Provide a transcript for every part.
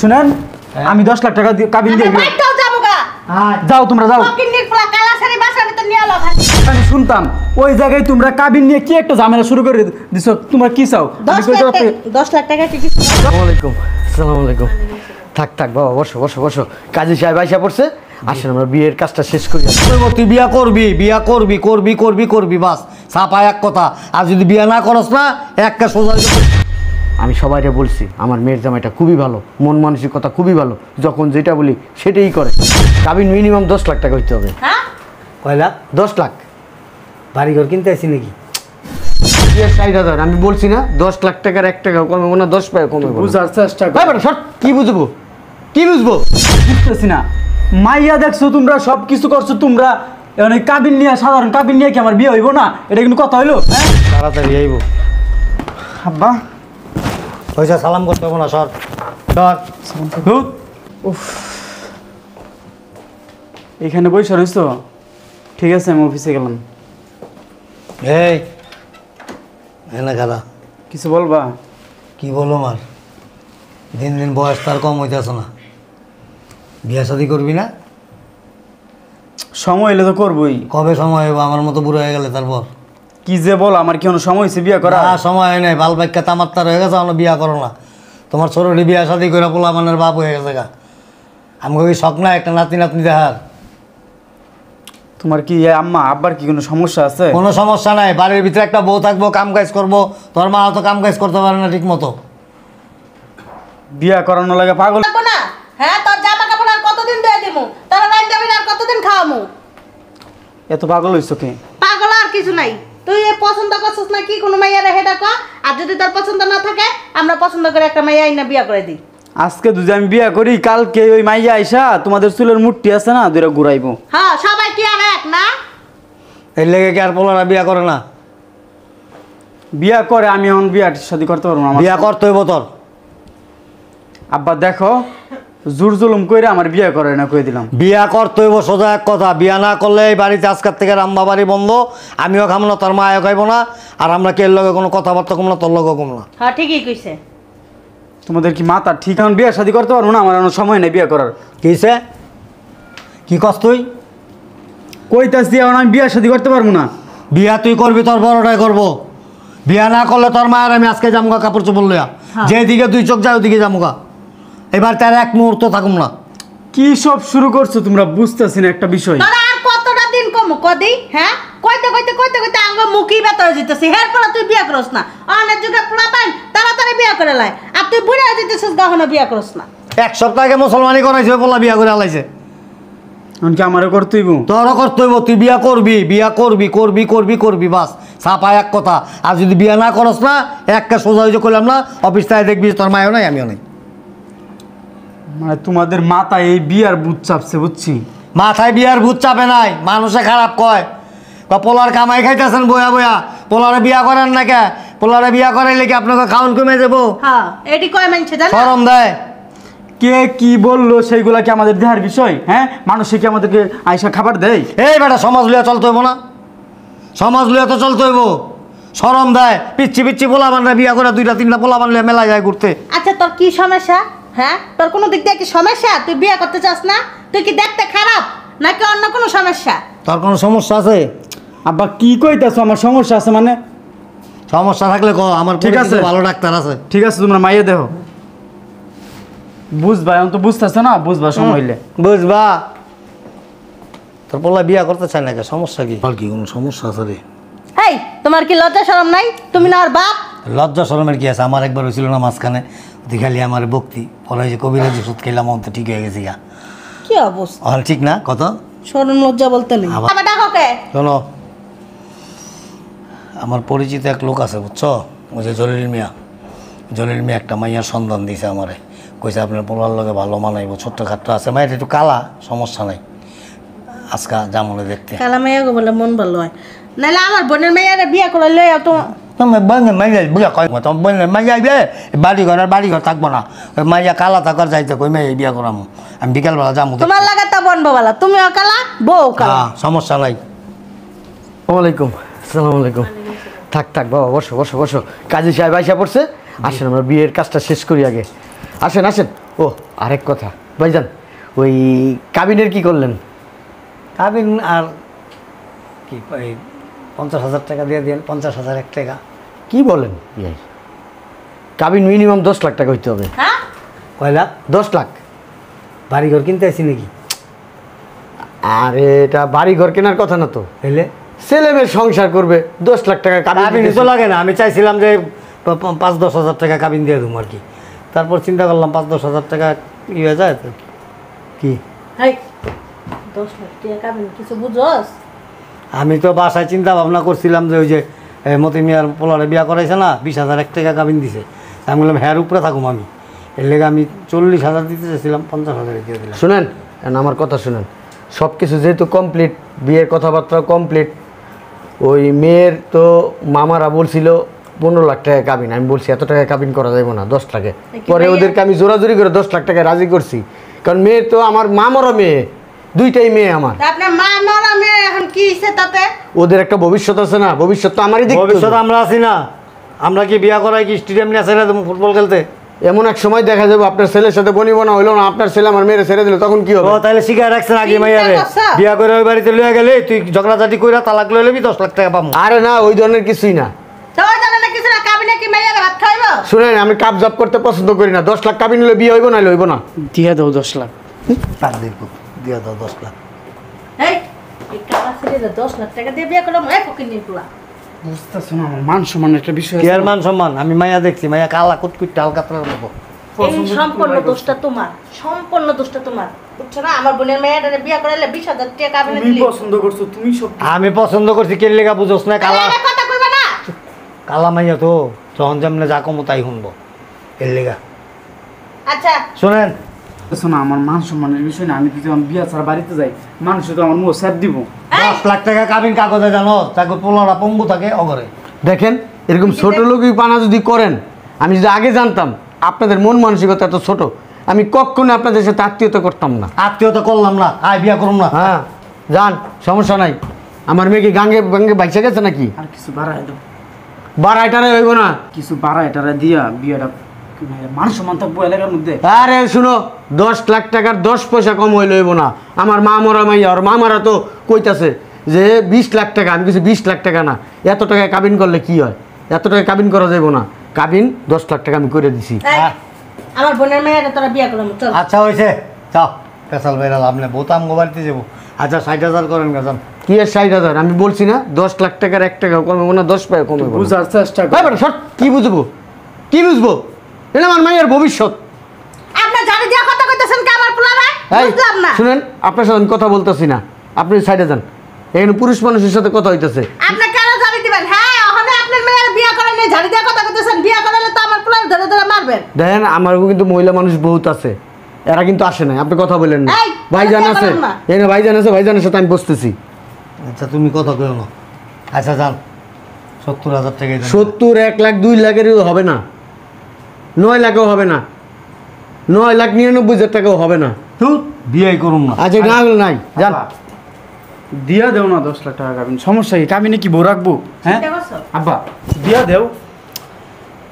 শুনেন আমি 10 লাখ টাকা দিয়ে কাবিন দিয়ে বাইটাও যাবো গা। যাও তোমরা যাও। ফকিন্নির পোলা কালাসারি বাসার ভিতর নিয়ে আলো খালি। আমি শুনতাম ওই জায়গায় তোমরা কাবিন নিয়ে কি একটা ঝামেলা শুরু করে দিছো। তোমরা কি চাও? 10 লাখ টাকা টিকিট। আসসালামু আলাইকুম। আসসালামু আলাইকুম। থাক থাক বাবা, বসো বসো বসো। কাজী সাহেব আইসা পড়ছে, আসেন আমরা বিয়ের কাজটা শেষ করি। তুই বিয়া করবি, বিয়া করবি, করবি করবি করবি, বাস ছাপা এক কথা। আর যদি বিয়া না করস না, একটা সোজা। আমি সবাইকে বলছি আমার মেয়ের জামাইটা খুবই ভালো, মন মানসিকতা খুবই ভালো, যখন যেটা বলি সেটাই করে। কাবিন মিনিমাম 10 লাখ টাকা হইতে হবে। হ্যাঁ? কয় লাখ? 10 লাখ। বাড়িঘর কিনতে আসি নাকি? 60,000 আমি বলছি না, 10 লাখ টাকার 1 টাকা কমে না, 10 টাকা কমে। বুঝার চেষ্টা ভাই বেটা শর্ট, কি বুঝবো, কি বুঝবো? বুঝতেছি না। মাইয়া দেখছো তোমরা, সব কিছু করছো তোমরা, এখন এই কাবিন নিয়ে, সাধারণ কাবিন নিয়ে কি আমার বিয়ে হইব না? এটা কিন্তু কথা হইলো? হ্যাঁ তাড়াতাড়ি আইব। আব্বা পয়সা সালাম করতে হবে না, সর সর। এখানে বসে রইছো? ঠিক আছে আমি অফিসে গেলাম। এই এনে খারা কিছু বলবা? কি বলো মার, দিন দিন বয়স তার কম হইতেছ না। বিয়া শাদি করবি না? সময় এলে তো করবোই। কবে সময় হইব? আমার মতো বুড়ো হয়ে গেলে তারপর কি যে বল, আমার কি কোনো সময় হয়েছে বিয়ে করা? না, সময় হয় নাই। বাল বাক্যা তামাত্তার হয়ে গেছে, আমার বিয়া করো না। তোমার ছোটটি বিয়া শাদি করে পোলা মানের বাপ হয়ে গেছে গা। আমাকে ওই শখ না একটা নাতি নাতনি দেখার? তোমার কি আম্মা আব্বার কি কোনো সমস্যা আছে? কোনো সমস্যা নাই, বাড়ির ভিতরে একটা বউ থাকবো, কাম কাজ করবো। তোর মা তো কাম কাজ করতে পারে না ঠিক মতো। বিয়া করানো লাগে পাগল। থাকবো না? হ্যাঁ, তোর জামা কাপড় আর কতদিন দিয়ে দিমু? তোর রাইন যাবি আর কতদিন খাওয়ামু? এত পাগল হইছো কে? পাগল আর কিছু নাই। তুই এ পছন্দ করছিস না কি কোনো মাইয়ারে হেডা কর। আর যদি তোর পছন্দ না থাকে, আমরা পছন্দ করে একটা মাইয়া আইনা বিয়া করে দিই। আজকে যদি আমি বিয়া করি, কালকে ওই মাইয়া আইসা তোমাদের চুলের মুঠটি আছে না, দুইটা ঘুরাইবো। হ্যাঁ, সবাই কি আর এক না? এর লেগে কি আর পোলারা বিয়া করে না? বিয়া করে, আমি এখন বিয়ার শাদী করতে পারবো না। বিয়া করতে হইব তোর। আব্বা দেখো, জোর জুলুম কইরা আমার বিয়া করে না, কই দিলাম। বিয়া করতে হইব সোজা এক কথা। বিয়া না করলে এই বাড়িতে আজকের থেকে রাম্বা বাড়ি বন্ধ। আমিও খাবো না, তোর মায়ও খাইব না। আর আমরা কে লগে কোনো কথাবার্তা কম না, তোর লগে কম না। হ্যাঁ, ঠিকই কইছে। তোমাদের কি মাথা ঠিক? এখন বিয়া শাদী করতে পারবো না, আমার এখন সময় নেই বিয়া করার। কিসে কি কস তুই? কইতাছি এখন আমি বিয়া শাদী করতে পারবো না। বিয়া তুই করবি, তোর বড়টাই করবো। বিয়া না করলে তোর মায়ের আমি আজকে যামুগা কাপড় চোপড় লইয়া। যেদিকে দুই চোখ যায় ওদিকে যামুগা। এবার তার এক মুহূর্ত থাকুম না। কি সব শুরু করছো তোমরা? বুঝতেছি না একটা বিষয়। তোরা আর কতটা দিন কম কদি? হ্যাঁ, কইতে কইতে কইতে কইতে আঙ্গ মুখই ব্যথা হয়ে যেতেছে। হের পরে তুই বিয়া করস না। অনেক যুগে পোলা পাইন তাড়াতাড়ি বিয়া করে লাই। আর তুই বুড়া হয়ে যেতেছিস, গহনা বিয়া করস না। এক সপ্তাহ আগে মুসলমানি করাইছে, বললা বিয়া করে আলাইছে। এখন কি আমারও করতেই? তোরও করতে হইব। তুই বিয়া করবি, বিয়া করবি, করবি করবি করবি, বাস ছাপা এক কথা। আর যদি বিয়া না করস না, একটা সোজা হয়ে করলাম না, অফিস থেকে দেখবি তোর মায়ও নাই, আমিও নাই। মানে তোমাদের মাথায় এই বিয়ার বুট চাপছে, বুঝছি। মাথায় বিয়ার ভূত চাপে নাই, মানুষে খারাপ কয়। পোলার কামাই খাইতেছেন বয়া বয়া, পোলারে বিয়া করেন না কে? পোলারে বিয়া করাইলে কি আপনাকে খাওয়ান কমে যাবো? হ্যাঁ, এটি কয় মানছে জানো? শরম দেয়। কে কি বললো সেইগুলা কি আমাদের দেহার বিষয়? হ্যাঁ, মানুষে কি আমাদেরকে আইসা খাবার দেয়? এই বেটা, সমাজ লইয়া চলতে হইব না? সমাজ লইয়া তো চলতে হইব। শরম দেয়। পিচ্ছি পিচ্ছি পোলা বানরা বিয়া করে 2-3টা পোলা বানলে মেলা যায় ঘুরতে। আচ্ছা, তোর কি সমস্যা? হ্যাঁ, তোর কোনো দিক দিয়ে কি সমস্যা? তুই বিয়া করতে চাস না? তুই কি দেখতে খারাপ নাকি অন্য কোনো সমস্যা? তোর কোনো সমস্যা আছে? আব্বা কি কইতাছো? আমার সমস্যা আছে মানে? সমস্যা থাকলে ক, আমার ঠিক ঠিক আছে, আছে, ভালো ডাক্তার আছে। ঠিক আছে, তোমরা মাইয়ে দেখো। বুঝবা, এখন তো বুঝতেছো না, বুঝবা সময় হইলে। বুঝবা। তোর পোলা বিয়া করতে চায় না কে? সমস্যা কি? আর কি কোনো সমস্যা আছে রে? এই, তোমার কি লজ্জা শরম নাই? তুমি না আর বাপ? লজ্জা শরমের কি আছে? আমার একবার হয়েছিল না মাঝখানে, দেখালি আমার ভক্তি পরে যে কবিরাজি ওষুধ খেলাম, তো ঠিক হয়ে গেছি গা। কি অবস্থা? আর ঠিক না কত? শরম লজ্জা বলতে নেই। আবার- আবার ডাকো কে? শোনো, আমার পরিচিত এক লোক আছে বুঝছো, ওই যে জলিল মিয়া। জলিল মিয়া একটা মাইয়ার সন্ধান দিয়েছে আমারে। কইছে আপনার পোলার লগে ভালো মানাইব, ছোট্ট খাট্ট আছে, মায়ের একটু কালা, সমস্যা নাই। আজকা জামলে দেখতে। কালা মেয়ে গো বলে মন ভালো হয়। নাহলে আমার বোনের মেয়েরা বিয়া করে লই তো। বাড়ি ঘর থাকবো না, ওই মাইয়া কালা থাকার যাইতে কই মেয়ে বিয়া করাম। আমি বিকালবেলা যাবো। তোমার লাগা তা বনবো বালা, তুমিও কালা, বউ কালা। সমস্যা নাই। ওয়ালাইকুম আসসালামু আলাইকুম। থাক থাক বাবা, বসো বসো বসো। কাজী সাহেব আইসা পড়ছে, আসেন আমরা বিয়ের কাজটা শেষ করি আগে। আসেন আসেন। ও আরেক কথা ভাইজান, ওই কাবিনের কি করলেন? কাবিন আর কি এই 50,000 টাকা দিয়ে দিন, 50,000 এক টাকা। কি বলেন ইয়াই? কাবিন মিনিমাম 10 লাখ টাকা হইতে হবে। হ্যাঁ কয় লাখ? 10 লাখ। বাড়িঘর কিনতে আসি নাকি? আরে এটা বাড়ি ঘর কেনার কথা না তো, এলে ছেলে মেয়ের সংসার করবে, 10 লাখ টাকা কাবিন কাবিন তো লাগে না। আমি চাইছিলাম যে 5-10 হাজার টাকা কাবিন দিয়ে দেবো আর কি। তারপর চিন্তা করলাম 5-10 হাজার টাকা ই হয়ে যায় তো কি। এই 10 লাখ টাকা কাবিন কিছু বুঝোস? আমি তো বাসায় চিন্তা ভাবনা করছিলাম যে ওই যে মতি মিয়ার পোলারে বিয়া করাইছে না, 20,000 এক টাকা কাবিন দিছে। আমি বললাম হ্যার উপরে থাকুম আমি, এর লেগে আমি 40,000 দিতে চাইছিলাম, 50,000 দিয়ে দিলাম। শুনেন, এখন আমার কথা শুনেন। সব কিছু যেহেতু কমপ্লিট, বিয়ের কথাবার্তা কমপ্লিট, ওই মেয়ের তো মামারা বলছিল 15 লাখ টাকা কাবিন। আমি বলছি এত টাকা কাবিন করা যাবে না, 10 লাখে। পরে ওদেরকে আমি জোরাজোরি করে 10 লাখ টাকায় রাজি করছি, কারণ মেয়ের তো আমার মামারও মেয়ে, দুইটাই মেয়ে আমার। তা আপনার মা মরা মেয়ে এখন কি হইছে তাতে? ওদের একটা ভবিষ্যৎ আছে না, ভবিষ্যৎ তো আমারই দেখতে ভবিষ্যৎ হবে। আমরা আছি না, আমরা কি বিয়া করাই কি স্টেডিয়াম নিয়ে ছেড়ে দেবো ফুটবল খেলতে? এমন এক সময় দেখা যাবে আপনার ছেলের সাথে বনিব না হইলো না, আপনার ছেলে আমার মেয়ের ছেড়ে দিল, তখন কি হবে? ও তাহলে শিখায় রাখছেন আগে মাইয়ারে, বিয়া করে ওই বাড়িতে লইয়া গেলে তুই ঝগড়াঝাটি কইরা তালাক লইলে 10 লাখ টাকা পাবো। আরে না, ওই ধরনের কিছুই না। তো ওই জানে না কিছু না, কাবিনে কি মেয়েরা ভাত খাইবো? শুনেন, আমি কাপ জাপ করতে পছন্দ করি না। 10 লাখ কাবিন হলে বিয়ে হইব না, হইব না। দিয়ে দাও 10 লাখ। তার দেখবো দিয়া দাও 10 লাখ। এই এই কালা ছেলে 10 লাখ টাকা দিয়ে বিয়ে করলাম, এই ফকির নিপুলা। বুঝতেছো না, আমার মান সম্মানের একটা বিষয় কি আছে আর না? মান সম্মান? আমি মাইয়া দেখছি, মাইয়া কালা কুটকুটটা হালকা তোলার মতো। এই সম্পূর্ণ দোষটা তোমার, সম্পূর্ণ দোষটা তোমার, বুঝছো না? আমার বোনের মেয়েটারে বিয়ে করাইলে 20,000 টাকা কাবিনে তুমি দিলি। পছন্দ করছো, তুমি সব আমি পছন্দ করছি, কে লেগা বুঝোস না? কালা আরে কথা কইবা না। কালা মাইয়া তো যখন যেমনে যা কমো তাই শুনবো, এর লেগা। আচ্ছা শোনেন, বুঝতেছো না, আমার মান সম্মানের বিষয় না। আমি যদি আমার বিয়া ছাড়া বাড়িতে যাই, মানুষ তো আমার মুখ স্যাপ দিব। 10 লাখ টাকা কাবিন কাগজে জানো, তাকে পোলারা পঙ্গু থাকে অগরে। দেখেন, এরকম ছোট লোকই পানা যদি করেন, আমি যদি আগে জানতাম আপনাদের মন মানসিকতা এত ছোট, আমি কখনো আপনাদের সাথে আত্মীয়তা করতাম না। আত্মীয়তা করলাম না, আয় বিয়া করুম না। হ্যাঁ, যান, সমস্যা নাই। আমার মেয়ে কি গাঙ্গে গাঙ্গে বাইসে গেছে নাকি? আর কিছু বাড়ায় দাও, বাড়াইটারে হইব না। কিছু বাড়ায় টাড়া দিয়া বিয়েটা মান সম্মান থাকবো এলাকার মধ্যে। আরে শুনো, 10 লাখ টাকার 10 পয়সা কম হইলে হইব না। আমার মা মরা মাইয়া, আর মামারা তো কইতাছে যে 20 লাখ টাকা। আমি কিছু 20 লাখ টাকা না, এত টাকায় কাবিন করলে কি হয়? এত টাকায় কাবিন করা যাইব না। কাবিন 10 লাখ টাকা আমি করে দিছি। এই, আমার বোনের মেয়েটা তোরা বিয়ে করলাম, চল। আচ্ছা হয়েছে, যাও পেশাল বেড়াল আপনি বোতাম গোবাড়িতে যাবো। আচ্ছা 60,000 করেন গেছেন। কি এর 60,000? আমি বলছি না 10 লাখ টাকার 1 টাকা কমে না, 10 পয়সা কমে। বুঝার চেষ্টা কর। কি বুঝবো, কি বুঝবো? এটা আমার মায়ের ভবিষ্যৎ। আপনি জানি দিয়া কথা কইতেছেন কি আমার পোলারে? এই, বুঝলাম না। শুনেন, আপনার সাথে আমি কথা বলতেছি না, আপনি সাইডে যান। এখানে পুরুষ মানুষের সাথে কথা হইতেছে। আপনি কেন জানি দিবেন? হ্যাঁ, ওখানে আপনার মেয়ের বিয়ে করেন নাই, ঝাড়ি দিয়া কথা কইতেছেন। বিয়ে করাইলে তো আমার পোলারে ধরে ধরে মারবেন। দেখেন, আমারও কিন্তু মহিলা মানুষ বহুত আছে, এরা কিন্তু আসে না। আপনি কথা বলেন না। এই, ভাইজান কথা আছে, বলেন না। এই না ভাইজান আছে, ভাইজানের সাথে আমি বসতেছি। আচ্ছা তুমি কথা কেউ না। আচ্ছা যান, 70,000 টাকা দেন। 70, 1 লাখ, 2 লাখেরও হবে না, 9 লাখও হবে না, 9,99,000 টাকাও হবে না। তুই বিয়ে করুম না। আচ্ছা, না হলে নাই, যান। আব্বা, দিয়া দেও না 10 লাখ টাকা কাবিন। সমস্যা কি? কাবিনে কি বউ রাখবো? হ্যাঁ চিন্তা করছো? আব্বা, দিয়া দেও।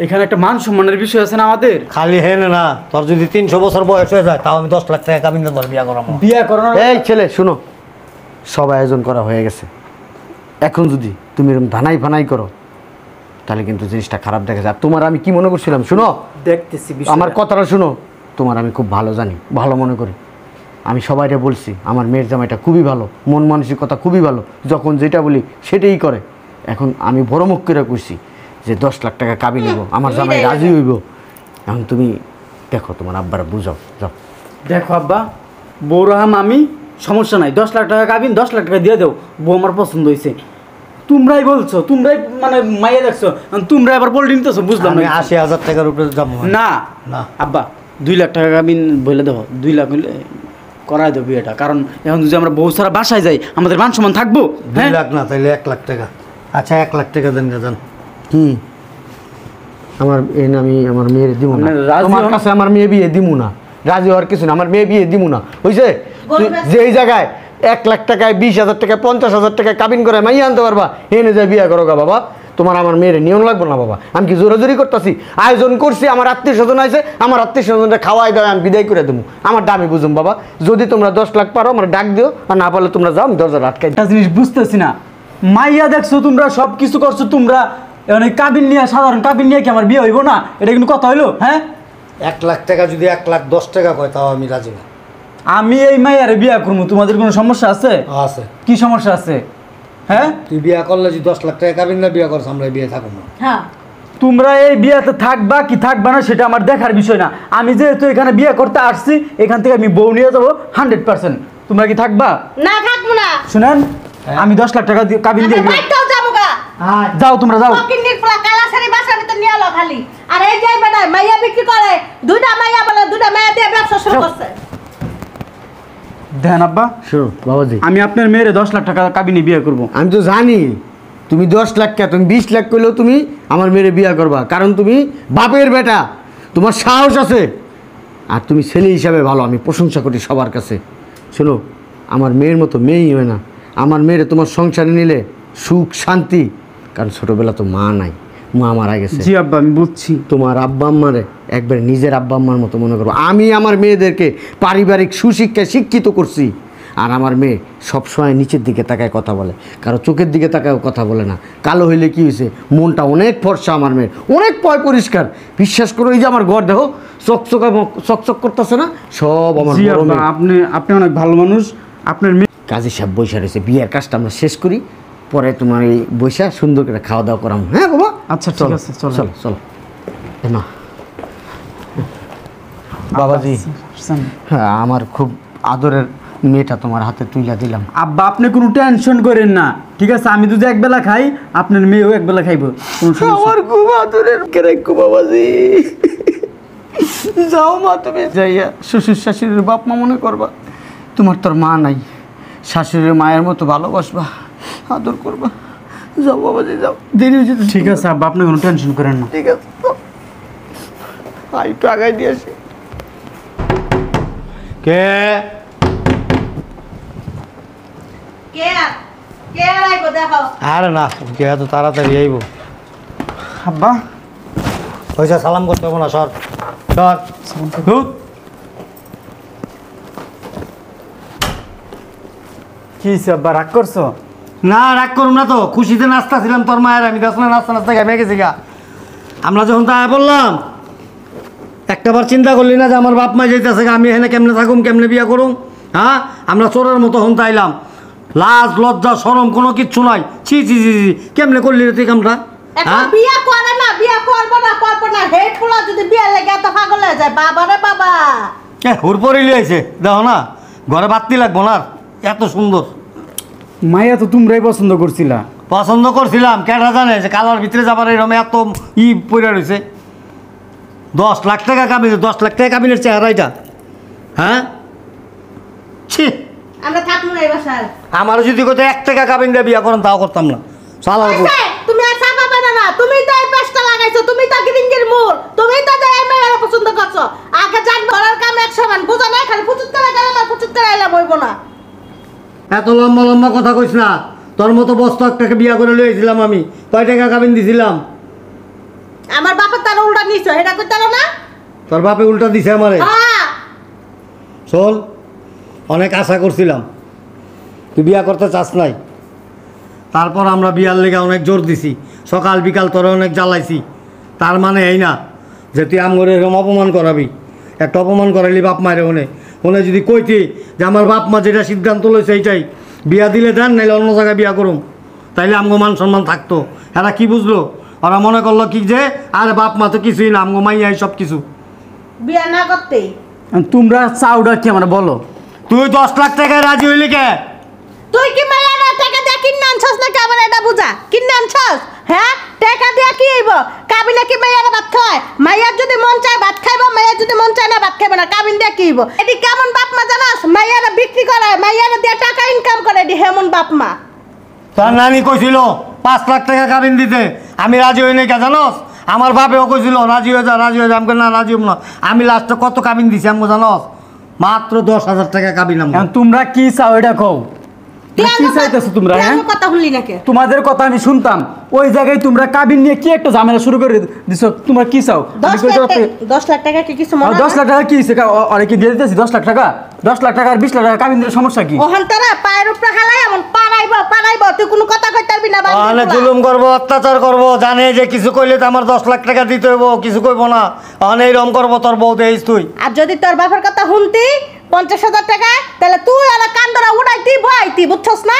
এখানে একটা মান সম্মানের বিষয় আছে না আমাদের। খালি হেন না, তোর যদি 300 বছর বয়স হয়ে যায় তাও আমি 10 লাখ টাকা কাবিন দেবো, বিয়া করাম। বিয়া করানোর এই ছেলে শুনো, সব আয়োজন করা হয়ে গেছে। এখন যদি তুমি এরকম ধানাই ফানাই করো, তাহলে কিন্তু জিনিসটা খারাপ দেখা যায়। আর তোমার আমি কি মনে করছিলাম, শুনো, দেখতেছি আমার কথাটা শুনো। তোমার আমি খুব ভালো জানি, ভালো মনে করি। আমি সবাইকে বলছি আমার মেয়ের জামাইটা খুবই ভালো, মন মানসিকতা খুবই ভালো, যখন যেটা বলি সেটাই করে। এখন আমি বড় মুখ করে কইছি যে 10 লাখ টাকা কাবিন নেব, আমার জামাই রাজি হইব। এখন তুমি দেখো, তোমার আব্বারা বুঝাও, যাও। দেখো আব্বা, বৌরাহাম আমি, সমস্যা নাই। 10 লাখ টাকা কাবিন, 10 লাখ টাকা দিয়ে দেও। বউ আমার পছন্দ হয়েছে। তোমরাই বলছো, তোমরাই মানে মাইয়া দেখছো, তোমরা আবার বলে নিতেছো, বুঝলাম আমি না। 80,000 টাকার উপরে যাবো না না। আব্বা, 2 লাখ টাকা কাবিন বলে দেবো। 2 লাখ হইলে করাই দেবো বিয়েটা। কারণ এখন যদি আমরা বউ ছাড়া বাসায় যাই, আমাদের মান সম্মান থাকবো। 2 লাখ না, তাইলে 1 লাখ টাকা। আচ্ছা 1 লাখ টাকা দেন গেছেন। কি আমার আমি আমার মেয়ের দিব না, আপনার রাজি তোমার হন? কাছে আমার মেয়ে বিয়ে দিব না, রাজি হওয়ার কিছু না, আমার মেয়ে বিয়ে দিব না, হইছে? গরিব আছে। যে এই জায়গায় 1 লাখ টাকায় 20,000 টাকা 50,000 টাকা কাবিন করে মাইয়া আনতে পারবা, এনে যায় বিয়ে করো গা বাবা। তোমার আমার মেয়ের নিয়ম লাগবে না বাবা। আমি কি জোরাজোরি করতেছি? আয়োজন করছি, আমার আত্মীয় স্বজন আছে, আমার আত্মীয় স্বজনটা খাওয়াই দাও, আমি বিদায় করে দেবো। আমার দামি বুঝুম বাবা। যদি তোমরা 10 লাখ পারো আমার ডাক দিও, আর না পারলে তোমরা যাও, আমি দরজা আটকাই দিই। একটা জিনিস বুঝতেছি না, মাইয়া দেখছো তোমরা, সব কিছু করছো তোমরা, অনেক কাবিন নিয়ে, সাধারণ কাবিন নিয়ে কি আমার বিয়ে হইব না? এটা কিন্তু কথা হইলো? হ্যাঁ, 1 লাখ টাকা যদি 1,10,000 টাকা কয় তাও আমি রাজি না। আমি এই মাইয়ারে বিয়ে করবো, তোমাদের কোনো সমস্যা আছে? আছে। কি সমস্যা আছে? হ্যাঁ, তুই বিয়া করলে যদি 10 লাখ টাকা কাবিন না বিয়া করছ, আমরা বিয়ে থাকবো না। হ্যাঁ তোমরা এই বিয়েতে থাকবা কি থাকবা না সেটা আমার দেখার বিষয় না। আমি যেহেতু এখানে বিয়ে করতে আসছি, এখান থেকে আমি বউ নিয়ে যাবো 100%। তোমরা কি থাকবা? না থাকবো না। শুনেন, আমি 10 লাখ টাকা কাবিন দিয়ে আমি বাইরেও যাবো গা। যাও, তোমরা যাও। ফকিন্নির পোলা কালাসারি বাসার ভিতর নিয়ে এলো খালি। আর এই যে বেটা মাইয়া বিক্রি করে, দুইটা মাইয়া বলে দুইটা মাইয়া দিয়ে ব্যবসা শুরু করছে। দেন আব্বা, শোনো বাবাজি, আমি আপনার মেয়েরে 10 লাখ টাকা কাবিনে বিয়ে করবো। আমি তো জানি তুমি 10 লাখ কে, তুমি 20 লাখ করলেও তুমি আমার মেয়ের বিয়ে করবা, কারণ তুমি বাপের বেটা, তোমার সাহস আছে, আর তুমি ছেলে হিসাবে ভালো, আমি প্রশংসা করি সবার কাছে। শোনো, আমার মেয়ের মতো মেয়েই হয় না। আমার মেয়েরে তোমার সংসারে নিলে সুখ শান্তি, কারণ ছোটোবেলা তো মা নাই, মা মারা গেছে। জি আব্বা, আমি বুঝছি। তোমার আব্বা আম্মারে একবার নিজের আব্বা আম্মার মতো মনে করবো। আমি আমার মেয়েদেরকে পারিবারিক সুশিক্ষায় শিক্ষিত করছি, আর আমার মেয়ে সবসময় নিচের দিকে তাকায় কথা বলে, কারো চোখের দিকে তাকায় কথা বলে না। কালো হইলে কি হয়েছে, মনটা অনেক ফর্সা আমার মেয়ের, অনেক পরিষ্কার। বিশ্বাস করো, এই যে আমার ঘর দেখো চকচক করতেছে না, সব আমার জি বড় আব্বা, মেয়ে। আপনি অনেক ভালো মানুষ। আপনার মেয়ে কাজী সাহেব বৈশা রয়েছে, বিয়ের কাজটা আমরা শেষ করি, পরে তোমার এই বৈশা সুন্দর করে খাওয়া দাওয়া করাম। হ্যাঁ বাবা, আচ্ছা, ঠিক আছে, চলো। চলো চলো। না বাবাজি, হ্যাঁ, আমার খুব আদরের মেয়েটা তোমার হাতে তুইলা দিলাম। আব্বা, আপনি কোনো টেনশন করেন না, ঠিক আছে? আমি যদি একবেলা খাই, আপনার মেয়েও একবেলা খাইব, কোনো সমস্যা নেই। আমার খুব আদরের কেরাইকু বাবাজি। যাও মা, তুমি যাইয়া শ্বশুর শাশুড়ির বাপ মা মনে করবা। তোমার তোর মা নাই, শাশুড়ির মায়ের মতো ভালোবাসবা, আদর করবা। যাও বাবাজি, যাও, দেরি হয়ে যেতে। ঠিক আছে আব্বা, আপনি কোনো টেনশন করেন না। ঠিক আছে, একটু আগাই দিয়ে আসি। কে কে কে আইবো দেখো। আরে না, কে এত তাড়াতাড়ি আইব? আব্বা, পয়সা সালাম করতে হবে না, সর সর। ধুৎ। কি হয়েছে আব্বা, রাগ করছো? না, রাগ করুন না তো, খুশিতে নাস্তা ছিলাম তোর মায়ের, আমি দেখলাম নাস্তা নাস্তা ঘেমে গেছি গা। আমরা যখন তাই বললাম, একটাবার চিন্তা করলি না যে আমার বাপ মা যেতেছে গা, আমি এখানে কেমনে থাকুম, কেমনে বিয়া করুম? হ্যাঁ, আমরা চোরের মতো হন তাইলাম, লাজ লজ্জা শরম কোনো কিচ্ছু নাই। ছি ছি ছি ছি, কেমনে করলি রে তুই কামটা? এখন হ্যাঁ, বিয়া করে না, বিয়া করবো না হেড পোলা যদি বিয়া লেগে এত পাগল হয়ে যায়। বাবা রে বাবা, হুর পরে লিয়েছে, দেখো না, ঘরে বাতি লাগবো না, এত সুন্দর। মাইয়া তো তোমরাই পছন্দ করছিলা। পছন্দ করছিলাম, কেটা জানে যে কালার ভিতরে যাবার এরকম এত পড়ে রয়েছে। 10 লাখ টাকা কাবিনে, 10 লাখ টাকা কাবিনের চেহারা এটা। হ্যাঁ, ছি। আমরা থাকবো না এই বাসায়। আমারও যদি কোথাও 1 টাকা কাবিন দিয়ে বিয়া করেন তাও করতাম না। সালা হইছে, তুমি আর চাপা পেনা না, তুমি তো এই পেশটা লাগাইছো, তুমি তো গিরিঙ্গির মূল, তুমি তো এই মেয়েরা পছন্দ করছো। আগে যান ঘরের কাম এক সমান, বুঝো না? খালি ফুচুত করে গেলাম আর ফুচুত করে আইলাম, হইব না। এত লম্বা লম্বা কথা কইস না। তোর মতো বস্তা একটাকে বিয়া করে লইয়েছিলাম আমি, কয় টাকা কাবিন দিছিলাম? আমার বাপের তার উল্টা নিছো, এটা কইতে না? তোর বাপে উল্টা দিছে আমারে। হ্যাঁ, শোন, অনেক আশা করছিলাম, তুই বিয়া করতে চাস নাই। তারপর আমরা বিয়ার লেগে অনেক জোর দিছি, সকাল বিকাল তোরা অনেক জ্বালাইছি। তার মানে এই না যে তুই আমগরে এরকম অপমান করাবি। একটা অপমান করাইলি বাপ মায়ের ওনে যদি কইতি যে আমার বাপ মা যেটা সিদ্ধান্ত লইছে এইটাই, বিয়া দিলে দেন, নাইলে অন্য জায়গায় বিয়া করুম, তাইলে আমগো মান সম্মান থাকতো। এরা কি বুঝলো? ওরা মনে করলো কি যে আরে বাপ মা তো কিছুই না, আমগো মাইয়াই সব কিছু। বিয়া না করতে তোমরা চাউডা কি আমার বলো? তুই 10 লাখ টাকায় রাজি হইলি কে? তুই কি মাইয়ারা টাকা দিয়ে কিনে আনছস নাকি? আবার এটা বুঝা, কিনে আনছস? হ্যাঁ, টাকা দিয়ে কি হইব? কাবিনে কি মাইয়ারা ভাত খায়? মাইয়ার যদি মন চায় ভাত খাইব, মাইয়ার যদি মন চায় না ভাত খাইব না। কাবিন দিয়ে কি হইব? এটি কেমন বাপ মা জানাস? মাইয়ারা বিক্রি করে, মাইয়ারা দিয়ে টাকা ইনকাম করে, এটি হেমন বাপ মা। তার নানি কইছিল 5 লাখ টাকা কাবিন দিতে, আমি রাজি হই নাই কে জানোস? আমার বাপেও কইছিল রাজি হয়ে যা, রাজি হয়ে যা। আমি না, রাজি হব না। আমি লাস্টে কত কাবিন দিছি আমি জানোস? মাত্র 10,000 টাকা কাবিন। আমি এখন তোমরা কি চাও এটা কও? তুই কি চাইতেছো তোমরা, তুই হ্যাঁ? আমার কথা শুনলি নাকি তোমাদের কথা আমি শুনতাম, ওই জায়গায় তোমরা কাবিন নিয়ে কি একটা ঝামেলা শুরু করে দিছো। তোমরা কি চাও? আমি 10 কই লাখ যাবো? টাকা 10 লাখ টাকা কি কিছু মনে 10 লাখ টাকা কি হয়েছে? অনেক কি দিয়ে দিতেছি 10 লাখ টাকা? 10 লাখ টাকা আর 20 লাখ টাকা কাবিন দিলে সমস্যা কি? ওহন তারা পায়ের উপরে হালাই এমন পারাইব তুই কোনো কথা কইতে পারবি না বাড়িতে অনেক পোলা। জুলুম করবো, অত্যাচার করবো, জানে যে কিছু কইলে তো আমার 10 লাখ টাকা দিতে হইব, কিছু কইবো না। অনেক রম করবো তোর বউ দেখিস তুই। আর যদি তোর বাপের কথা শুনতি 50,000 টাকা তাহলে তুই আর কান্দরা উড়াইতি ভয়তি বুঝছস না?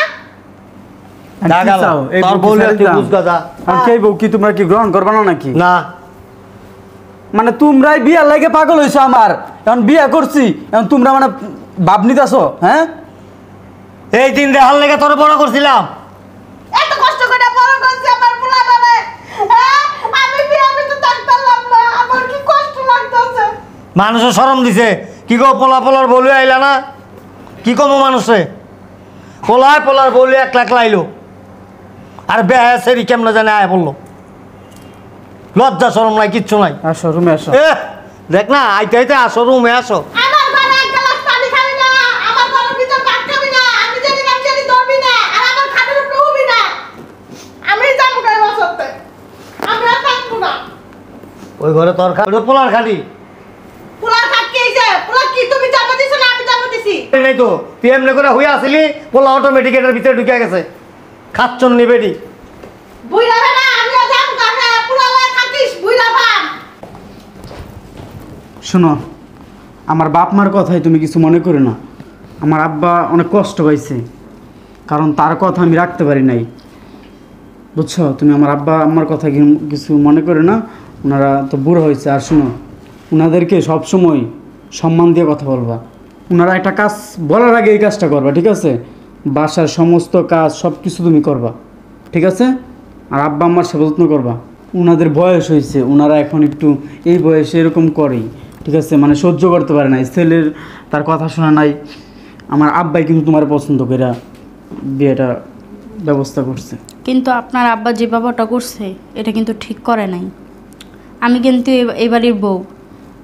আমি যা কি গেল, চাও? এই তোর বউ কি বউলে ছেড়ে তুই দিলাম? বুঝগা যা। আমি কি এই বউ কি তোমরা কি গ্রহণ করবে না নাকি? না মানে তোমরাই বিয়ার লাগে পাগল হইছো আমার। এখন বিয়া করছি, এখন তোমরা মানে ভাব নিতেছো, হ্যাঁ? এই দিন দেখার লেগে তোর বড় করছিলাম। এত কষ্ট করে বড় করছি আমার পোলাটারে হ্যাঁ আমি বিয়ে তো থাকতাম না আমার কি কষ্ট লাগতেছে মানুষের শরম দিছে, কি গো পোলা পোলার বলে আইলা না, কি কমো মানুষে পোলার বলে 1 লাখ লাইলো, আর বেহাসেরি কেমন জানে আয় বললো, লজ্জা শরম নাই, কিচ্ছু নাই। আসো রুমে আসো। এ দেখ না, আইতে আইতে আসো, রুমে আসো। আমার ঘরে এক গ্লাস পানি খাবি না আমার ঘরের ভিতর ভাত খাবি না আমি জানি না জানি ধরবি না আর আমার খাটের উপরে উবি না আমি যাবো গায়ে বসতে আমি আর থাকবো না ওই ঘরে তোর পোলার খালি পোলার খাট কি হইছে পোলা কি তুমি জন্ম দিছো না আমি জন্ম দিছি নাই তো, তুই এমনি করে হইয়া আসিলি, পোলা অটোমেটিক এটার ভিতরে ঢুকে গেছে, খাচ্ছন নিবেডি। বুইরা না আমি আর যাবো গায়ে পোলা লয়ে থাকিস বুইরা ভাম শোনো, আমার বাপ মার কথাই তুমি কিছু মনে করো না। আমার আব্বা অনেক কষ্ট পাইছে, কারণ তার কথা আমি রাখতে পারি নাই, বুঝছো? তুমি আমার আব্বা আমার কথা কিছু মনে করো না, ওনারা তো বুড়ো হয়েছে। আর শোনো, ওনাদেরকে সবসময় সম্মান দিয়ে কথা বলবা। ওনারা একটা কাজ বলার আগে এই কাজটা করবা, ঠিক আছে? বাসার সমস্ত কাজ সব কিছু তুমি করবা, ঠিক আছে? আর আব্বা আম্মার সেবা যত্ন করবা। ওনাদের বয়স হয়েছে, ওনারা এখন একটু এই বয়সে এরকম করেই, ঠিক আছে? মানে সহ্য করতে পারে না, ছেলের তার কথা শোনা নাই। আমার আব্বাই কিন্তু তোমার পছন্দ করে বিয়েটা ব্যবস্থা করছে। কিন্তু আপনার আব্বা যে বাবাটা করছে এটা কিন্তু ঠিক করে নাই। আমি কিন্তু এই বাড়ির বউ,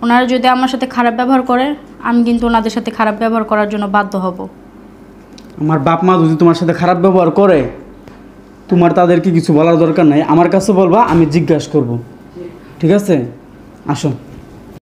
ওনারা যদি আমার সাথে খারাপ ব্যবহার করে আমি কিন্তু ওনাদের সাথে খারাপ ব্যবহার করার জন্য বাধ্য হব। আমার বাপ মা যদি তোমার সাথে খারাপ ব্যবহার করে, তোমার তাদেরকে কিছু বলার দরকার নাই, আমার কাছে বলবা, আমি জিজ্ঞাসা করব, ঠিক আছে? আসো।